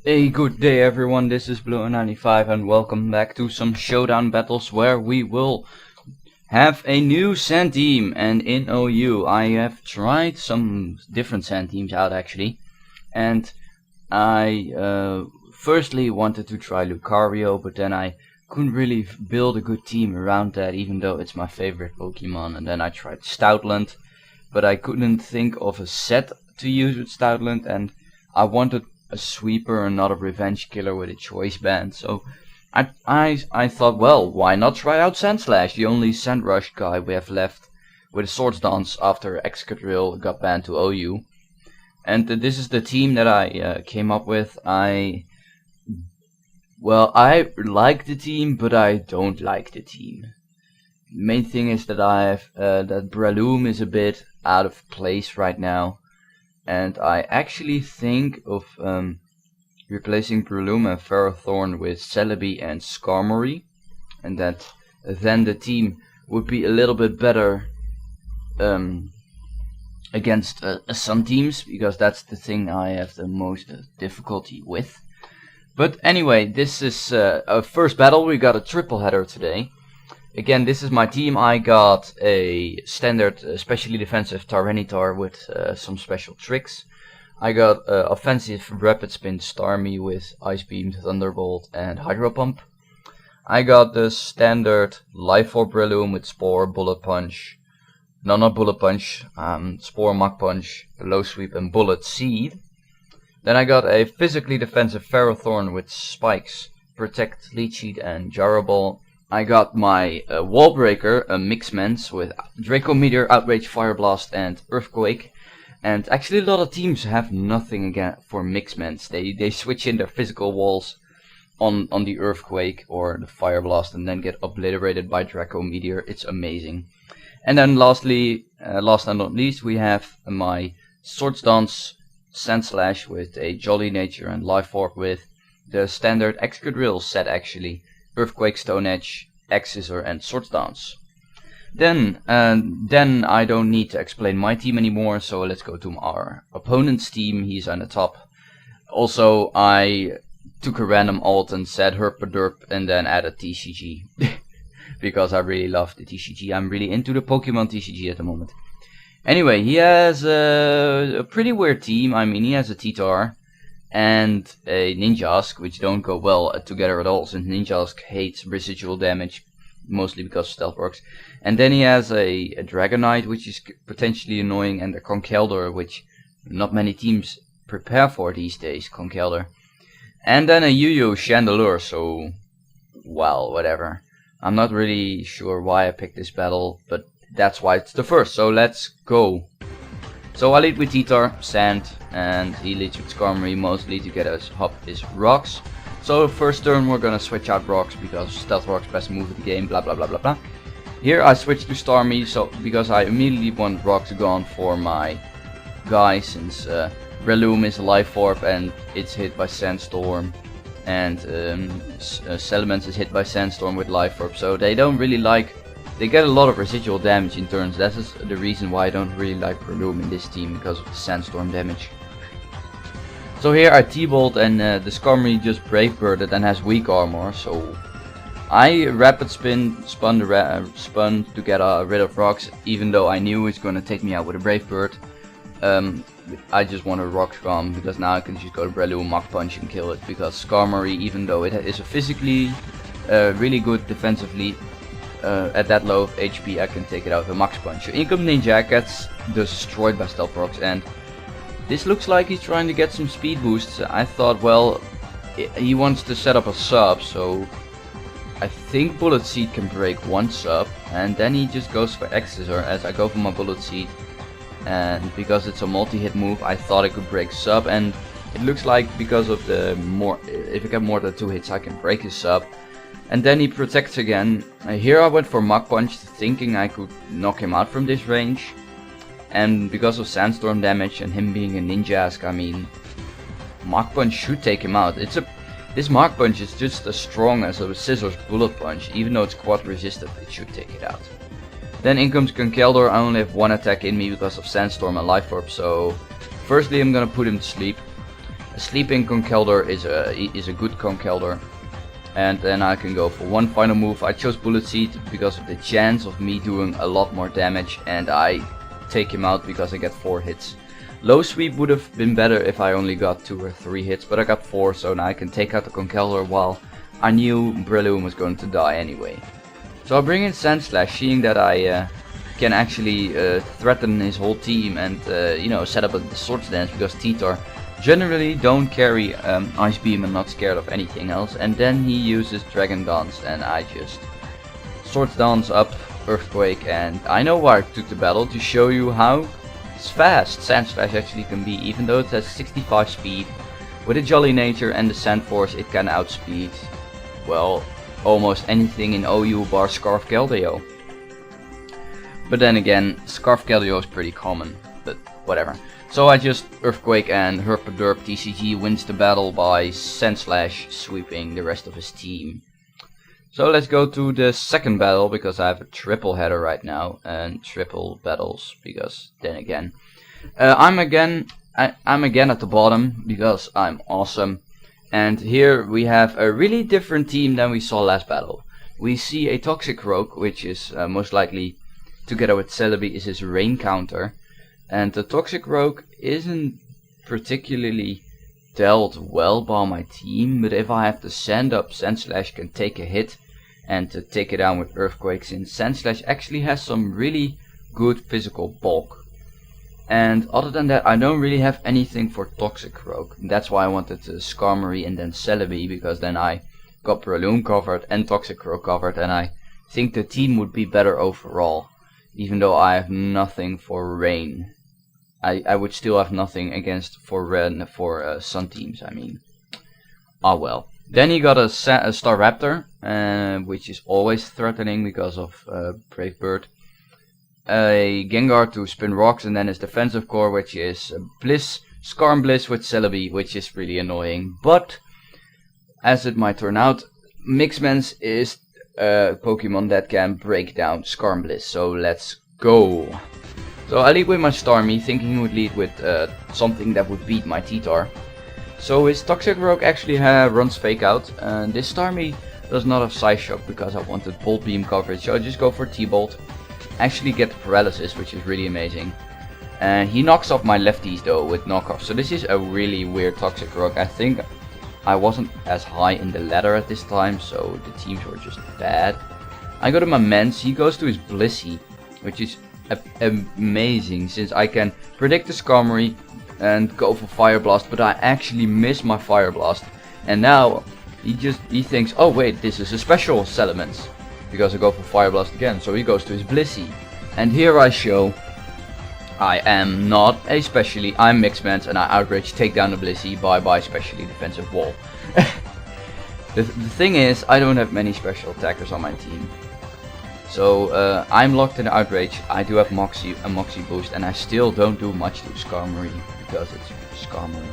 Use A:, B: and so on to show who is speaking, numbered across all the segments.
A: Hey, good day everyone, this is Blue95 and welcome back to some showdown battles where we will have a new sand team. And in OU I have tried some different sand teams out actually, and I firstly wanted to try Lucario, but then I couldn't really build a good team around that, even though it's my favorite Pokemon. And then I tried Stoutland, but I couldn't think of a set to use with Stoutland, and I wanted a sweeper and not a revenge killer with a choice band. So I thought, well, why not try out Sandslash, the only Sand Rush guy we have left with a Swords Dance after Excadrill got banned to OU. And this is the team that I came up with. I like the team, but I don't like the team. Main thing is that I have that Breloom is a bit out of place right now. And I actually think of replacing Breloom and Ferrothorn with Celebi and Skarmory, and that then the team would be a little bit better against some teams, because that's the thing I have the most difficulty with. But anyway, this is our first battle. We got a triple header today. Again, this is my team. I got a standard specially defensive Tyranitar with some special tricks. I got offensive Rapid Spin Starmie with Ice Beam, Thunderbolt and Hydro Pump. I got the standard Life Orb Breloom with Spore, Bullet Punch. No, not Bullet Punch. Spore, Mach Punch, Low Sweep and Bullet Seed. Then I got a physically defensive Ferrothorn with Spikes, Protect, Leech Seed and Gyro Ball. I got my Wall Breaker, a Mixments with Draco Meteor, Outrage, Fire Blast and Earthquake. And actually a lot of teams have nothing again for Mixments. They switch in their physical walls on the Earthquake or the Fire Blast and then get obliterated by Draco Meteor. It's amazing. And then lastly, last and not least, we have my Swords Dance Sandslash with a Jolly Nature and Life Orb with the standard Excadrill set actually. Earthquake, Stone Edge, X-Scissor and Swords Dance. Then I don't need to explain my team anymore, so let's go to our opponent's team. He's on the top. Also, I took a random alt and said Herpaderp and then added TCG. Because I really love the TCG. I'm really into the Pokemon TCG at the moment. Anyway, he has a pretty weird team. I mean, he has a Titar and a Ninjask, which don't go well together at all, since Ninjask hates residual damage, mostly because Stealth works. And then he has a Dragonite, which is potentially annoying, and a Conkeldurr, which not many teams prepare for these days, Conkeldurr. And then a Yu-Yu Chandelure, so, well, whatever. I'm not really sure why I picked this battle, but that's why it's the first, so let's go. So I lead with Titar, Sand, and he leads with Skarmory, mostly to get us up his Rocks. So first turn we're gonna switch out Rocks, because Stealth Rock's best move of the game, blah blah blah blah blah. Here I switch to Starmie, so because I immediately want Rocks gone for my guy, since Breloom is a Life Orb and it's hit by Sandstorm, and Salamence is hit by Sandstorm with Life Orb, so they don't really like. They get a lot of residual damage in turns. That is the reason why I don't really like Breloom in this team, because of the Sandstorm damage. So here I T-Bolt and the Skarmory just Brave Birded and has weak armor, so I Rapid spun to get rid of Rocks, even though I knew it's gonna take me out with a Brave Bird. I just wanted Rocks gone, because now I can just go to Breloom, Mach Punch and kill it, because Skarmory, even though it is a physically really good defensively, at that low of HP I can take it out with a Max Punch. In comes Ninjask, gets destroyed by Stealth Rocks, and this looks like he's trying to get some speed boosts. I thought, well, he wants to set up a sub, so I think Bullet Seed can break one sub, and then he just goes for X-Scissor as I go for my Bullet Seed. And because it's a multi-hit move, I thought it could break sub, and it looks like because of the if I get more than 2 hits I can break his sub. And then he protects again. Here I went for Mach Punch, thinking I could knock him out from this range. And because of Sandstorm damage and him being a Ninjask, I mean, Mach Punch should take him out. This Mach Punch is just as strong as a Scissors Bullet Punch. Even though it's quad resistant, it should take it out. Then in comes Conkeldurr. I only have one attack in me because of Sandstorm and Life Orb, so firstly I'm gonna put him to sleep. A sleeping Conkeldurr is a good Conkeldurr. And then I can go for one final move. I chose Bullet Seed because of the chance of me doing a lot more damage, and I take him out because I get 4 hits. Low sweep would have been better if I only got 2 or 3 hits, but I got 4, so now I can take out the Conkeldurr while I knew Breloom was going to die anyway. So I bring in Sandslash, seeing that I can actually threaten his whole team and you know, set up a Swords Dance, because Titar generally don't carry Ice Beam and not scared of anything else. And then he uses Dragon Dance, and I just Swords Dance up Earthquake, and I know why I took the battle, to show you how fast Sandslash actually can be. Even though it has 65 speed, with a Jolly Nature and the Sand Force it can outspeed, well, almost anything in OU bar Scarf Keldeo. But then again, Scarf Keldeo is pretty common, but whatever. So I just Earthquake, and Herpaderp TCG wins the battle by Sandslash sweeping the rest of his team. So let's go to the second battle, because I have a triple header right now, and triple battles, because then again, I'm again at the bottom because I'm awesome. And here we have a really different team than we saw last battle. We see a Toxic Rogue, which is most likely, together with Celebi, is his rain counter. And the Toxic Rogue isn't particularly dealt well by my team, but if I have to sand up, Sandslash can take a hit and to take it down with Earthquake, since Sandslash actually has some really good physical bulk. And other than that, I don't really have anything for Toxic Rogue. That's why I wanted Skarmory and then Celebi, because then I got Breloom covered and Toxic Rogue covered, and I think the team would be better overall. Even though I have nothing for Rain. I would still have nothing against for Sun teams, I mean. Ah well. Then he got a Staraptor, which is always threatening because of Brave Bird. A Gengar to spin rocks, and then his defensive core, which is Bliss, Skarm Bliss with Celebi, which is really annoying. But, as it might turn out, Mixmans is a Pokemon that can break down Skarm Bliss, so let's go. So I lead with my Starmie, thinking he would lead with something that would beat my Titar. So his Toxic Rogue actually runs Fake Out, and this Starmie does not have Psy Shock because I wanted Bolt Beam coverage, so I just go for T-Bolt. Actually get the Paralysis, which is really amazing. And he knocks off my lefties though with knockoff, so this is a really weird Toxic Rogue. I think I wasn't as high in the ladder at this time, so the teams were just bad. I go to my Mence, he goes to his Blissey, which is amazing, since I can predict the Skarmory and go for Fire Blast, but I actually miss my Fire Blast. And now he thinks, oh wait, this is a special Salamence, because I go for Fire Blast again, so he goes to his Blissey. And here I show I am not a specially, I'm Mixmans, and I outrage, take down the Blissey, bye bye specially defensive wall. The thing is, I don't have many special attackers on my team. So I'm locked in outrage. I do have a Moxie boost, and I still don't do much to Skarmory because it's Skarmory.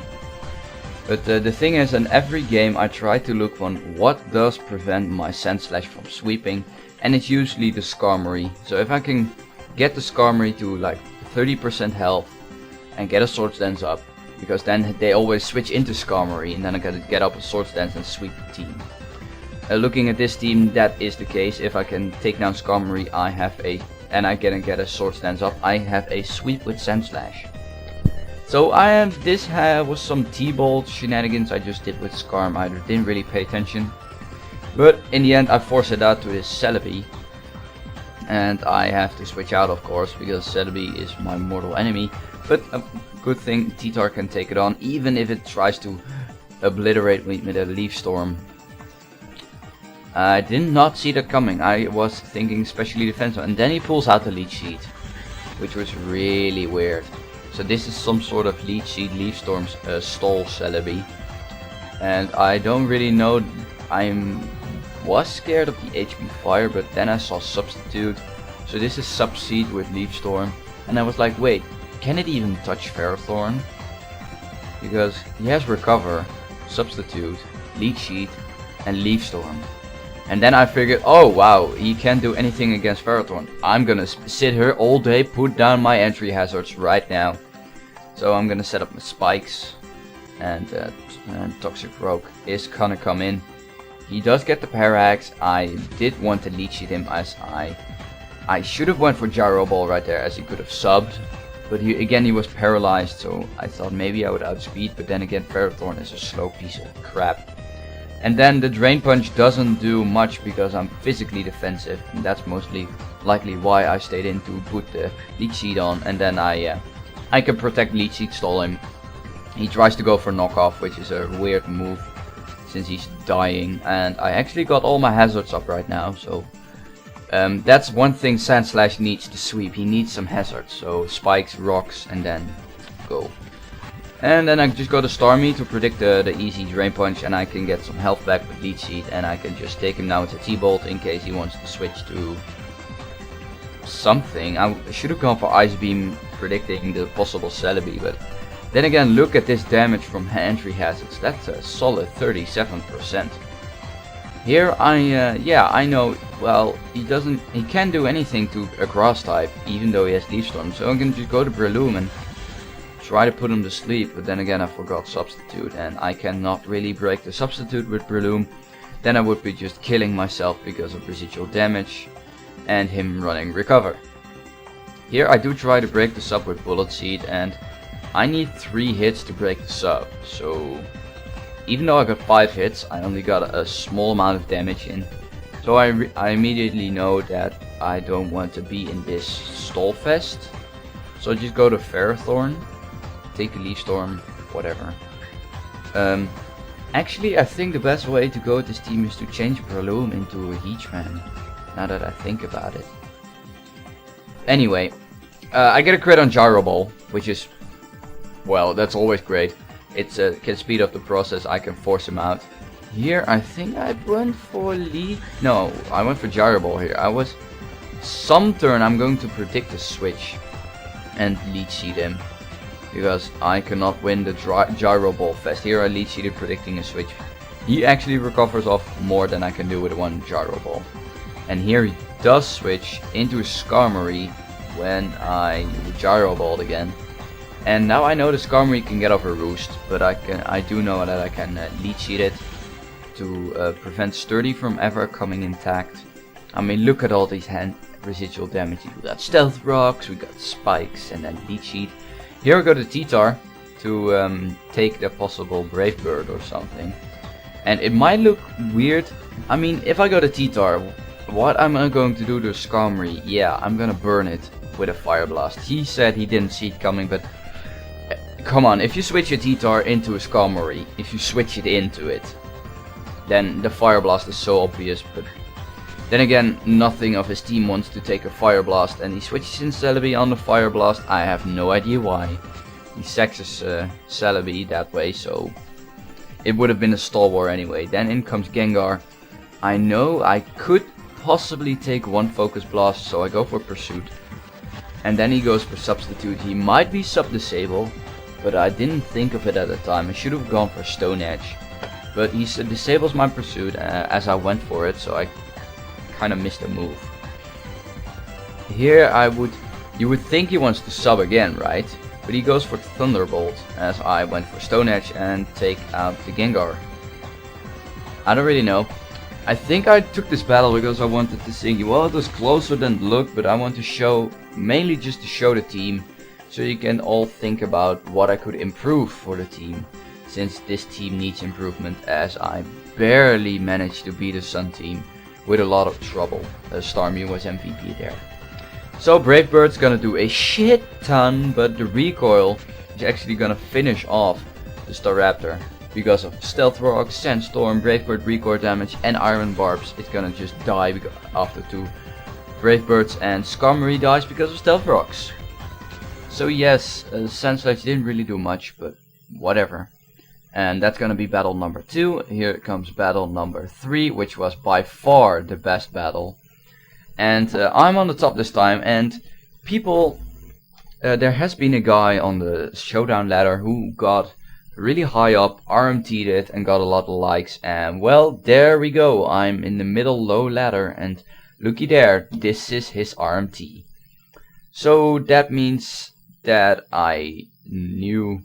A: But the thing is, in every game I try to look on what does prevent my Sandslash from sweeping, and it's usually the Skarmory. So if I can get the Skarmory to like 30% health and get a Swords Dance up, because then they always switch into Skarmory, and then I gotta get up a Swords Dance and sweep the team. Looking at this team, that is the case. If I can take down Skarmory, and I can get a Swords Dance up, I have a sweep with Sandslash. So this was some T-Bolt shenanigans I just did with Skarm. I didn't really pay attention, but in the end I forced it out to his Celebi, and I have to switch out, of course, because Celebi is my mortal enemy. But a good thing Titar can take it on, even if it tries to obliterate me with a Leaf Storm. I did not see that coming. I was thinking specially defensive, and then he pulls out the Leech Seed, which was really weird. So this is some sort of Leech Seed, Leaf Storms stall Celebi, and I don't really know. I was scared of the HP Fire, but then I saw Substitute. So this is Subseed with Leaf Storm, and I was like, wait, can it even touch Ferrothorn? Because he has Recover, Substitute, Leech Seed, and Leaf Storm. And then I figured, oh wow, he can't do anything against Ferrothorn. I'm gonna sit here all day, put down my entry hazards right now. So I'm gonna set up my spikes. and Toxic Rogue is gonna come in. He does get the Parax. I did want to leech seed him, as I should have went for Gyro Ball right there, as he could have subbed. But he was paralyzed, so I thought maybe I would outspeed, but then again Ferrothorn is a slow piece of crap. And then the Drain Punch doesn't do much because I'm physically defensive, and that's mostly likely why I stayed in to put the Leech Seed on, and then I can protect Leech Seed, stall him. He tries to go for knockoff, which is a weird move since he's dying, and I actually got all my hazards up right now, so that's one thing Sandslash needs to sweep. He needs some hazards, so spikes, rocks, and then go. And then I just go to Starmie to predict the easy Drain Punch, and I can get some health back with Leech Seed, and I can just take him down with a T-Bolt in case he wants to switch to something. I should have gone for Ice Beam, predicting the possible Celebi, but then again, look at this damage from entry hazards. That's a solid 37%. Here I know, well, he can't do anything to a grass type, even though he has Leaf Storm, so I'm gonna just go to Breloom and try to put him to sleep, but then again I forgot Substitute, and I cannot really break the Substitute with Breloom. Then I would be just killing myself because of residual damage, and him running Recover. Here I do try to break the sub with Bullet Seed, and I need 3 hits to break the sub, so even though I got 5 hits, I only got a small amount of damage in. So I immediately know that I don't want to be in this stall fest. So I just go to Ferrothorn, take a Leaf Storm, whatever. Actually, I think the best way to go with this team is to change Breloom into a Heatran, now that I think about it. Anyway, I get a crit on Gyro Ball, which is, well, that's always great. It can speed up the process, I can force him out. Here I think I went for no, I went for Gyro Ball here. Some turn I'm going to predict a switch and Leech Seed him, because I cannot win the Gyro Ball fest. Here I Leech Seeded predicting a switch. He actually recovers off more than I can do with one Gyro Ball. And here he does switch into a Skarmory when I Gyro Balled again. And now I know the Skarmory can get off a Roost, but I do know that I can Leech Seed it to prevent Sturdy from ever coming intact. I mean, look at all these residual damage. We got Stealth Rocks, we got Spikes, and then Leech Seed. Here I go to T-Tar to take the possible Brave Bird or something. And it might look weird. I mean, if I go to T-Tar, what am I going to do to Skarmory? Yeah, I'm gonna burn it with a Fire Blast. He said he didn't see it coming, but come on, if you switch a T-Tar into a Skarmory, if you switch it into it, then the Fire Blast is so obvious. But then again, nothing of his team wants to take a Fire Blast, and he switches in Celebi on the Fire Blast. I have no idea why. He sexes Celebi that way, so it would have been a stall war anyway. Then in comes Gengar. I know I could possibly take one Focus Blast, so I go for Pursuit. And then he goes for Substitute. He might be sub-disable, but I didn't think of it at the time. I should have gone for Stone Edge. But he disables my Pursuit as I went for it, so I kind of missed a move. Here you would think he wants to sub again, right? But he goes for Thunderbolt as I went for Stone Edge and take out the Gengar. I don't really know. I think I took this battle because I wanted to think, well, it was closer than it looked, but I want to show, mainly just to show the team, so you can all think about what I could improve for the team, since this team needs improvement, as I barely managed to beat the Sun team with a lot of trouble. Starmie was MVP there. So Brave Bird's gonna do a shit ton, but the recoil is actually gonna finish off the Staraptor. Because of Stealth Rock, Sandstorm, Brave Bird recoil damage, and Iron Barbs, it's gonna just die after 2 Brave Birds, and Skarmory dies because of Stealth Rocks. So yes, Sandslash didn't really do much, but whatever. And that's gonna be battle number 2. Here comes battle number 3, which was by far the best battle. And I'm on the top this time, and people, there has been a guy on the showdown ladder who got really high up, RMT'd it, and got a lot of likes, and well, there we go. I'm in the middle low ladder, and looky there, this is his RMT. So that means that I knew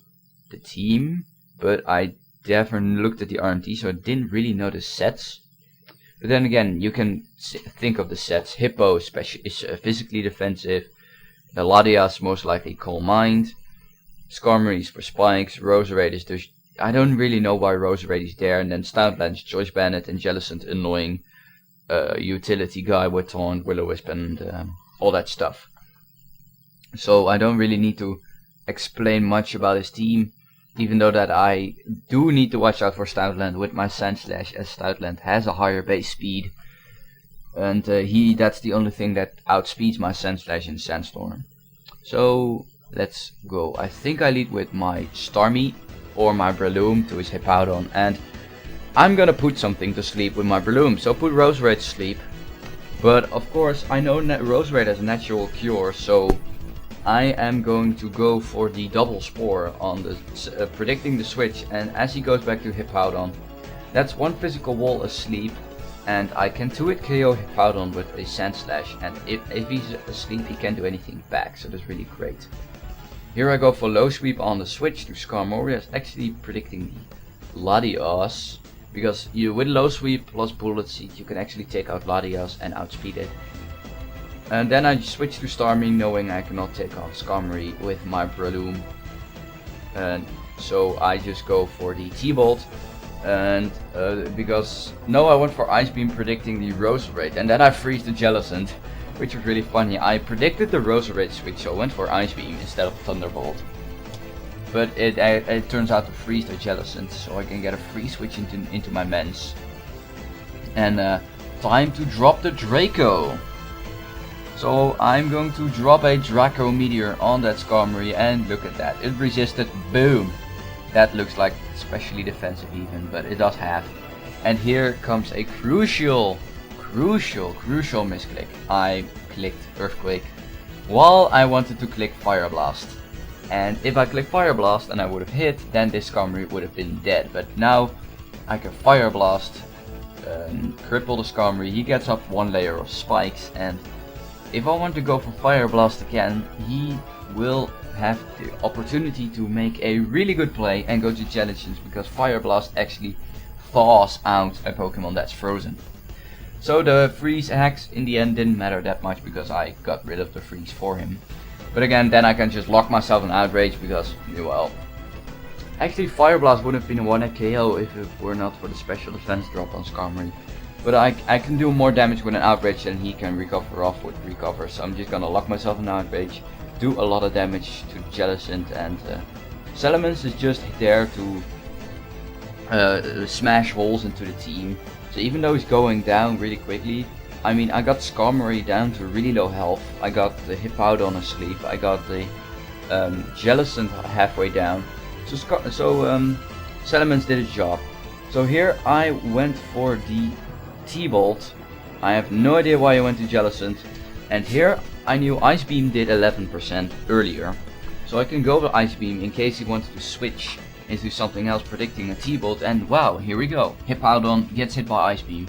A: the team but I never looked at the RMT, so I didn't really know the sets. But then again, you can think of the sets. Hippo is physically defensive. Latias most likely Calm Mind. Skarmory is for spikes. Roserade is just, I don't really know why Roserade is there. And then Stoutland, Choice Bandit, and Jellicent, annoying utility guy with Taunt, Will-O-Wisp, and all that stuff. So I don't really need to explain much about his team, even though that I do need to watch out for Stoutland with my Sandslash, as Stoutland has a higher base speed, and that's the only thing that outspeeds my Sandslash in Sandstorm. So let's go. I think I lead with my Starmie or my Breloom to his Hippowdon, and I'm gonna put something to sleep with my Breloom, so put Roserade to sleep. But of course I know Roserade has a natural cure, so I am going to go for the double spore on the predicting the switch, and as he goes back to Hippowdon, that's one physical wall asleep, and I can 2-hit KO Hippowdon with a Sandslash, and if he's asleep he can't do anything back, so that's really great. Here I go for low sweep on the switch to Skarmory, actually predicting the Latias, because with low sweep plus Bullet Seed you can actually take out Latias and outspeed it. And then I switch to Starmie, knowing I cannot take off Skarmory with my Breloom. And so I just go for the T-Bolt. And because I went for Ice Beam predicting the Roserade. And then I freeze the Jellicent, which was really funny. I predicted the Roserade switch, so I went for Ice Beam instead of Thunderbolt. But it turns out to freeze the Jellicent, so I can get a free switch into my Mens. And time to drop the Draco. So I'm going to drop a Draco Meteor on that Skarmory, and look at that, it resisted, boom! That looks like especially defensive even, but it does have. And here comes a crucial misclick. I clicked Earthquake while I wanted to click Fire Blast. And if I click Fire Blast and I would have hit, then this Skarmory would have been dead. But now I can Fire Blast, cripple the Skarmory, he gets up one layer of spikes, and if I want to go for Fire Blast again, he will have the opportunity to make a really good play and go to Jellicent, because Fire Blast actually thaws out a Pokemon that's frozen. So the freeze hacks in the end didn't matter that much because I got rid of the freeze for him. But again, then I can just lock myself in Outrage because, well, actually Fire Blast would have been a 1-hit KO if it were not for the special defense drop on Skarmory. But I can do more damage with an Outrage than he can recover off with Recover, so I'm just gonna lock myself in Outrage, do a lot of damage to Jellicent, and Salamence is just there to smash holes into the team. So even though he's going down really quickly, I mean, I got Skarmory down to really low health, I got the Hippowdon asleep, I got the Jellicent halfway down, so Salamence did his job. So here I went for the T-Bolt. I have no idea why I went to Jellicent, and here I knew Ice Beam did 11% earlier, so I can go to Ice Beam in case he wanted to switch into something else predicting a T-Bolt, and wow, here we go. Hippowdon gets hit by Ice Beam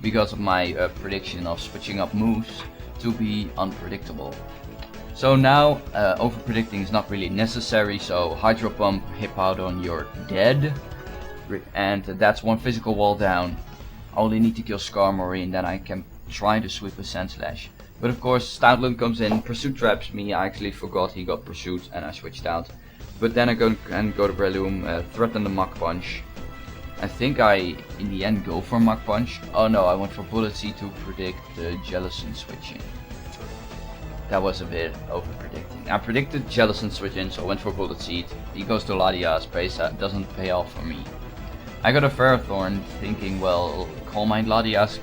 A: because of my prediction of switching up moves to be unpredictable. So now over predicting is not really necessary, so Hydro Pump, Hippowdon, you're dead, and that's one physical wall down. I only need to kill Skarmory and then I can try to sweep a Sandslash. But of course Stoutland comes in, Pursuit traps me, I actually forgot he got Pursuit and I switched out. But then I go to Breloom, threaten the Mach Punch. I think I, in the end, go for Mach Punch. Oh no, I went for Bullet Seed to predict the Jellicent switching. That was a bit over predicting. I predicted Jellicent switching, so I went for Bullet Seed. He goes to Latias, but that doesn't pay off for me. I got a Ferrothorn, thinking, well, Calm Mind Latias.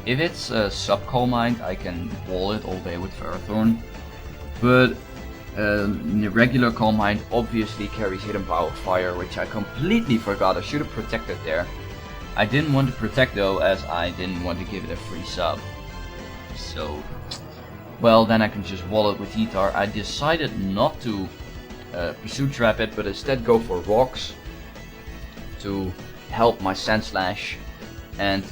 A: If it's a sub-Calm Mind, I can wall it all day with Ferrothorn. But the regular Calm Mind obviously carries Hidden Power Fire, which I completely forgot. I should have protected there. I didn't want to protect though, as I didn't want to give it a free sub. So, well, then I can just wall it with Heatar. I decided not to Pursuit Trap it, but instead go for Rocks to help my Sandslash. And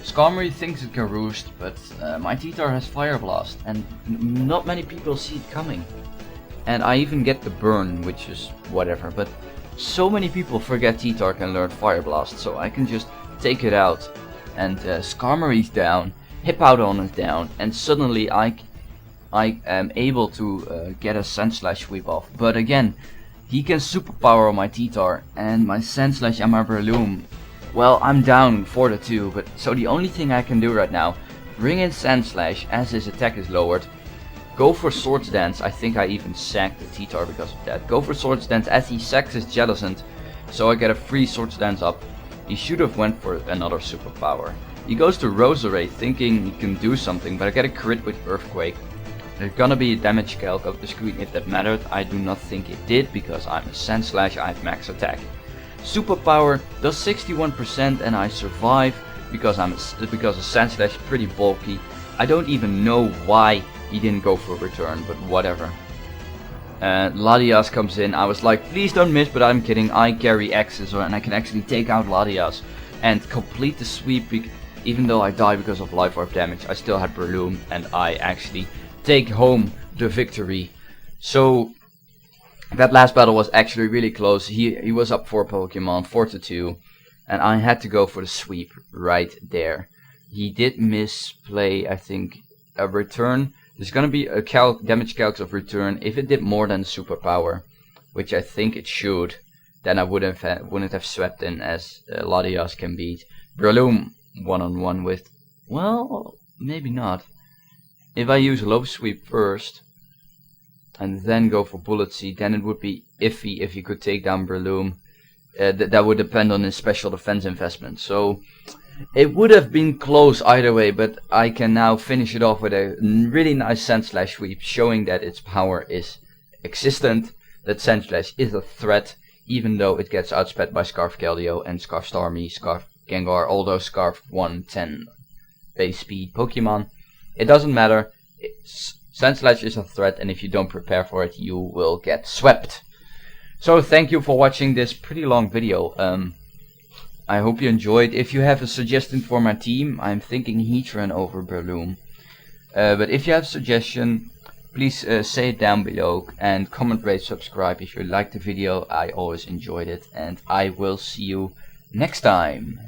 A: Skarmory thinks it can roost, but my Heatar has Fire Blast, and not many people see it coming. And I even get the burn, which is whatever, but so many people forget T-Tar can learn Fire Blast, so I can just take it out and Skarmory's down, Hippowdon is down, and suddenly I am able to get a Sandslash sweep off. But again, he can superpower my T-Tar, and my Sandslash and my Breloom, well, I'm down 4-2, but so the only thing I can do right now, bring in Sandslash as his attack is lowered, go for Swords Dance. I think I even sacked the T-Tar because of that. Go for Swords Dance as he sacks his Jellicent, so I get a free Swords Dance up. He should have went for another superpower. He goes to Roserade thinking he can do something, but I get a crit with Earthquake. There's gonna be a damage calc of the screen if that mattered. I do not think it did because I'm a Sandslash, I have max attack. Superpower does 61% and I survive because a Sandslash is pretty bulky. I don't even know why he didn't go for a return, but whatever. Latias comes in. I was like, please don't miss, but I'm kidding. I carry X's and I can actually take out Latias and complete the sweep. Even though I die because of Life Orb damage, I still had Breloom and I actually take home the victory. So that last battle was actually really close. He was up 4 Pokemon, 4-2, and I had to go for the sweep right there. He did misplay, I think, a return. There's gonna be a damage calc of return. If it did more than superpower, which I think it should, then I wouldn't have swept in, as Latias can beat Breloom one-on-one with, well, maybe not. If I use low sweep first and then go for Bullet Seed, then it would be iffy if he could take down Breloom. That would depend on his special defense investment. So it would have been close either way, but I can now finish it off with a really nice Sandslash sweep, showing that its power is existent, that Sandslash is a threat, even though it gets outsped by Scarf Keldeo and Scarf Starmie, Scarf Gengar, all those Scarf 110 base speed Pokemon. It doesn't matter, Sandslash is a threat, and if you don't prepare for it, you will get swept. So thank you for watching this pretty long video. I hope you enjoyed. If you have a suggestion for my team, I'm thinking Heatran over Breloom. But if you have a suggestion, please say it down below and comment, rate, subscribe if you liked the video. I always enjoyed it, and I will see you next time.